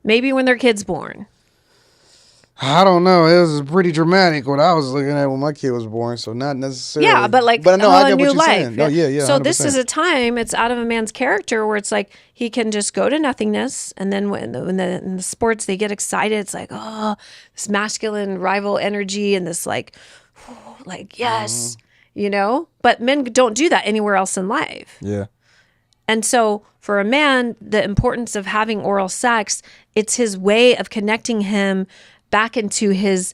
Maybe when their kid's born. I don't know. It was pretty dramatic what I was looking at when my kid was born, so not necessarily. Yeah, but like no, I get what new you're life. saying. No, yeah, So 100%. this is a time, it's out of a man's character where it's like he can just go to nothingness, and then in the sports they get excited. It's like, oh, this masculine rival energy and this like yes, But men don't do that anywhere else in life. Yeah. And so for a man, the importance of having oral sex, it's his way of connecting him back into his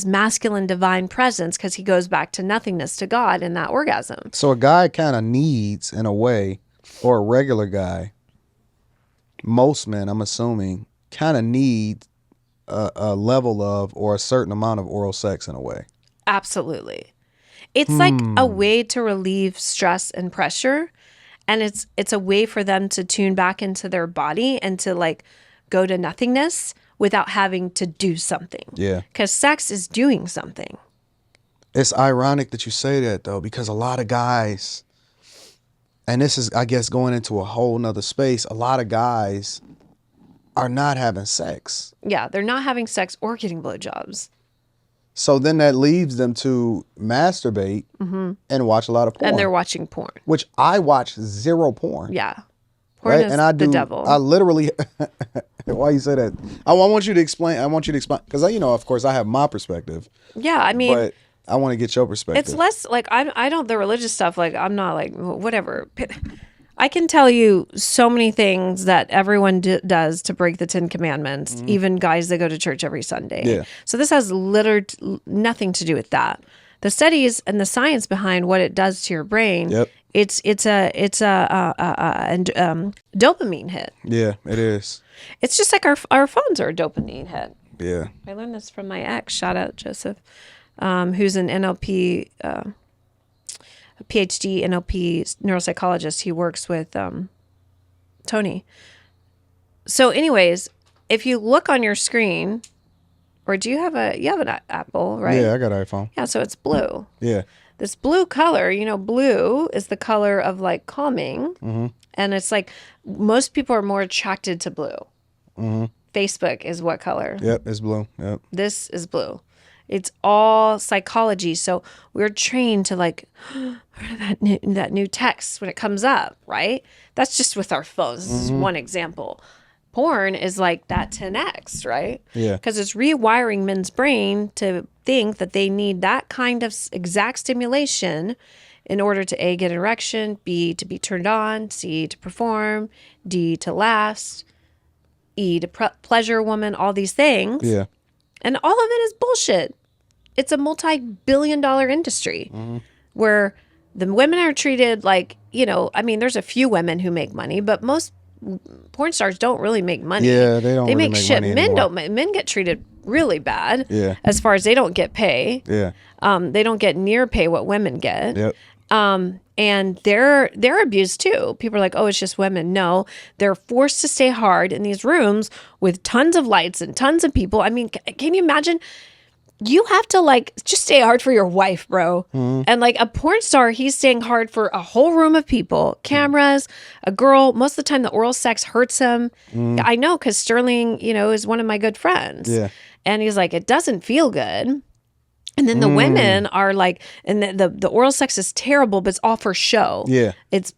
masculine divine presence, because he goes back to nothingness, to God in that orgasm. So a guy kind of needs, in a way, or a regular guy, most men, I'm assuming, kind of need a level of or a certain amount of oral sex in a way. Absolutely. It's like a way to relieve stress and pressure. And it's a way for them to tune back into their body and to like go to nothingness without having to do something. Yeah. Because sex is doing something. It's ironic that you say that, though, because a lot of guys, and this is, I guess, going into a whole nother space, a lot of guys are not having sex. Yeah, they're not having sex or getting blowjobs. So then that leaves them to masturbate and watch a lot of porn. And they're watching porn. Which I watch zero porn. Yeah. Porn is the devil. I literally, why you say that? I want you to explain, because, of course, I have my perspective. Yeah, I mean. But I want to get your perspective. It's less, like, I don't, the religious stuff, like, I'm not, like, whatever. I can tell you so many things that everyone does to break the 10 Commandments, even guys that go to church every Sunday. Yeah. So this has nothing to do with that. The studies and the science behind what it does to your brain, it's a dopamine hit. Yeah, it is. It's just like our phones are a dopamine hit. Yeah. I learned this from my ex, shout out Joseph, who's an NLP a PhD NLP neuropsychologist. He works with Tony. So anyways, if you look on your screen, or you have an Apple, right? Yeah, I got an iPhone. Yeah, so it's blue. Yeah. This blue color, blue is the color of like calming. Mm-hmm. And it's like most people are more attracted to blue. Mm-hmm. Facebook is what color? Yep, it's blue. Yep. This is blue. It's all psychology. So we're trained to like, that new text when it comes up, right? That's just with our phones. This is one example. Porn is like that 10x, right? Yeah. Because it's rewiring men's brain to think that they need that kind of exact stimulation in order to A, get an erection, B, to be turned on, C, to perform, D, to last, E, to pleasure a woman, all these things. Yeah. And all of it is bullshit. It's a multi-billion-dollar industry where the women are treated like, there's a few women who make money, but most porn stars don't really make money. Yeah, they don't. They really make shit. Money Men anymore. don't. Men get treated really bad. Yeah. As far as they don't get pay. Yeah. They don't get near pay what women get. Yep. And they're abused too. People are like, oh, it's just women. No, they're forced to stay hard in these rooms with tons of lights and tons of people. I mean, can you imagine? You have to like just stay hard for your wife, bro. And like a porn star, he's staying hard for a whole room of people, cameras, a girl. Most of the time the oral sex hurts him. I know, because Sterling, is one of my good friends. Yeah. And he's like, it doesn't feel good. And then the women are like, and the oral sex is terrible, but it's all for show. Yeah. It's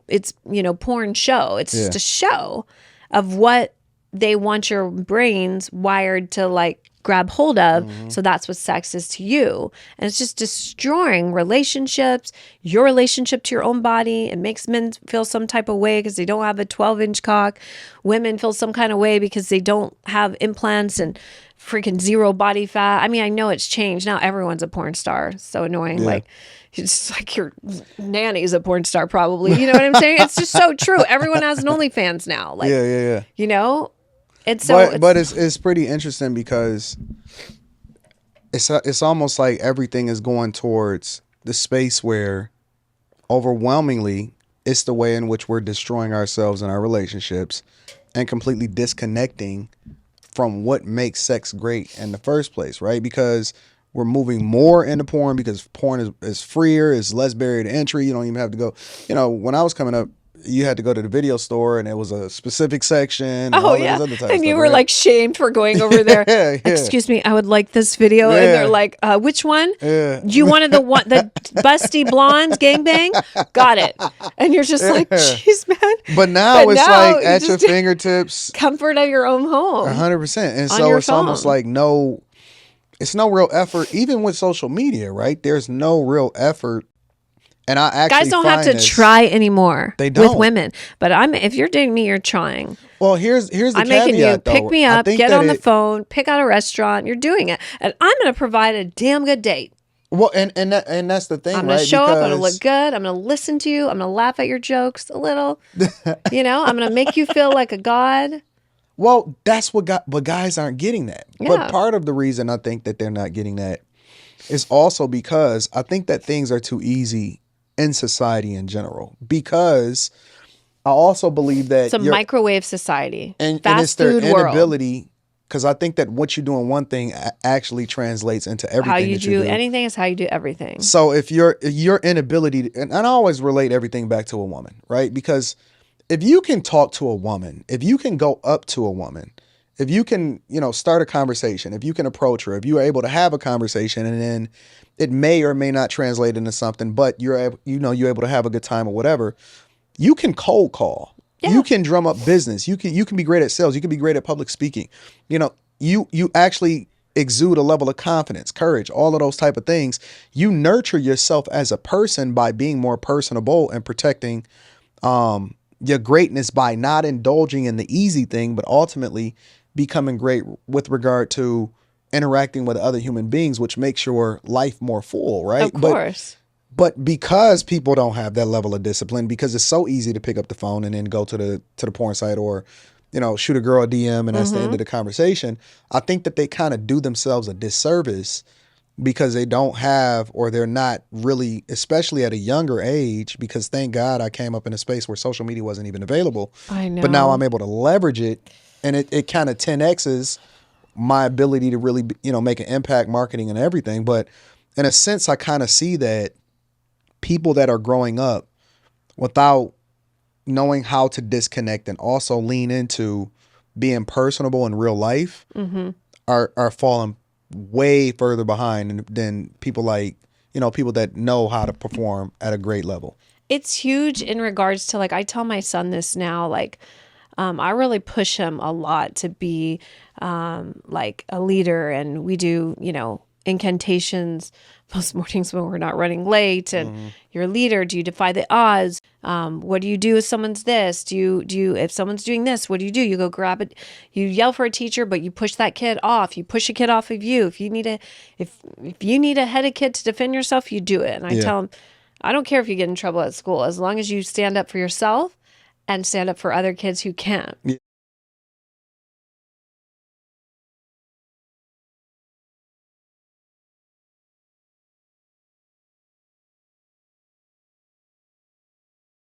porn show. It's just a show of what they want your brains wired to like grab hold of. So that's what sex is to you. And it's just destroying relationships, your relationship to your own body. It makes men feel some type of way because they don't have a 12-inch cock. Women feel some kind of way because they don't have implants and freaking zero body fat. I mean, I know it's changed. Now everyone's a porn star. It's so annoying. Yeah. Like, it's like your nanny's a porn star probably. You know what I'm saying? It's just so true. Everyone has an OnlyFans now. Like, yeah. It's so, but it's pretty interesting because it's almost like everything is going towards the space where overwhelmingly it's the way in which we're destroying ourselves and our relationships and completely disconnecting from what makes sex great in the first place, right? Because we're moving more into porn because porn is freer, it's less barrier to entry. You don't even have to go. When I was coming up, you had to go to the video store and it was a specific section and Oh all yeah, of this other type of and stuff, you were right? like shamed for going over there. Yeah, yeah. Excuse me, I would like this video, and they're like, "Which one? Yeah. You wanted the busty blondes gangbang? Got it." And you're just like, "Jeez, man." But now it's now like you at your just- fingertips, Comfort of your own home. 100%. And On so your it's almost phone. like it's no real effort, even with social media, right? There's no real effort. And I actually Guys don't have to try anymore They with don't. women. But if you're dating me, you're trying. Well, here's the I'm caveat, making you though. pick me I up, think get that on the phone, pick out a restaurant. You're doing it, and I'm going to provide a damn good date. Well, and that's the thing, I'm going right? to show up. I'm going to Because look good. I'm going to listen to you. I'm going to laugh at your jokes a little. I'm going to make you feel like a god. well, that's but guys aren't getting that. Yeah. But part of the reason I think that they're not getting that is also because I think that things are too easy in society in general. Because I also believe that It's a microwave society, and fast it's their food world. inability. Because I think that what you do in one thing actually translates into everything. How you that do you do anything is how you do everything. So if your inability to, and I always relate everything back to a woman, right? Because if you can talk to a woman, if you can go up to a woman, if you can, start a conversation, if you can approach her, if you are able to have a conversation, and then it may or may not translate into something, but you're able to have a good time or whatever, you can cold call. Yeah. You can drum up business. You can be great at sales. You can be great at public speaking. You actually exude a level of confidence, courage, all of those type of things. You nurture yourself as a person by being more personable and protecting your greatness by not indulging in the easy thing, but ultimately becoming great with regard to interacting with other human beings, which makes your life more full, right? Of course. But because people don't have that level of discipline, because it's so easy to pick up the phone and then go to the porn site or, shoot a girl a DM and that's the end of the conversation, I think that they kind of do themselves a disservice because they don't have, or they're not really, especially at a younger age, because thank God I came up in a space where social media wasn't even available. I know. But now I'm able to leverage it, and it kind of 10X's my ability to really, make an impact, marketing and everything. But in a sense, I kind of see that people that are growing up without knowing how to disconnect and also lean into being personable in real life are falling way further behind than people like, people that know how to perform at a great level. It's huge in regards to, like, I tell my son this now, like, I really push him a lot to be like a leader, and we do, incantations most mornings when we're not running late, and you're a leader. Do you defy the odds? What do you do if someone's this? Do you if someone's doing this, what do? You go grab it. You yell for a teacher, but you push that kid off. You push a kid off of you. If you need a headed kid to defend yourself, you do it. And I tell him, I don't care if you get in trouble at school, as long as you stand up for yourself and stand up for other kids who can't.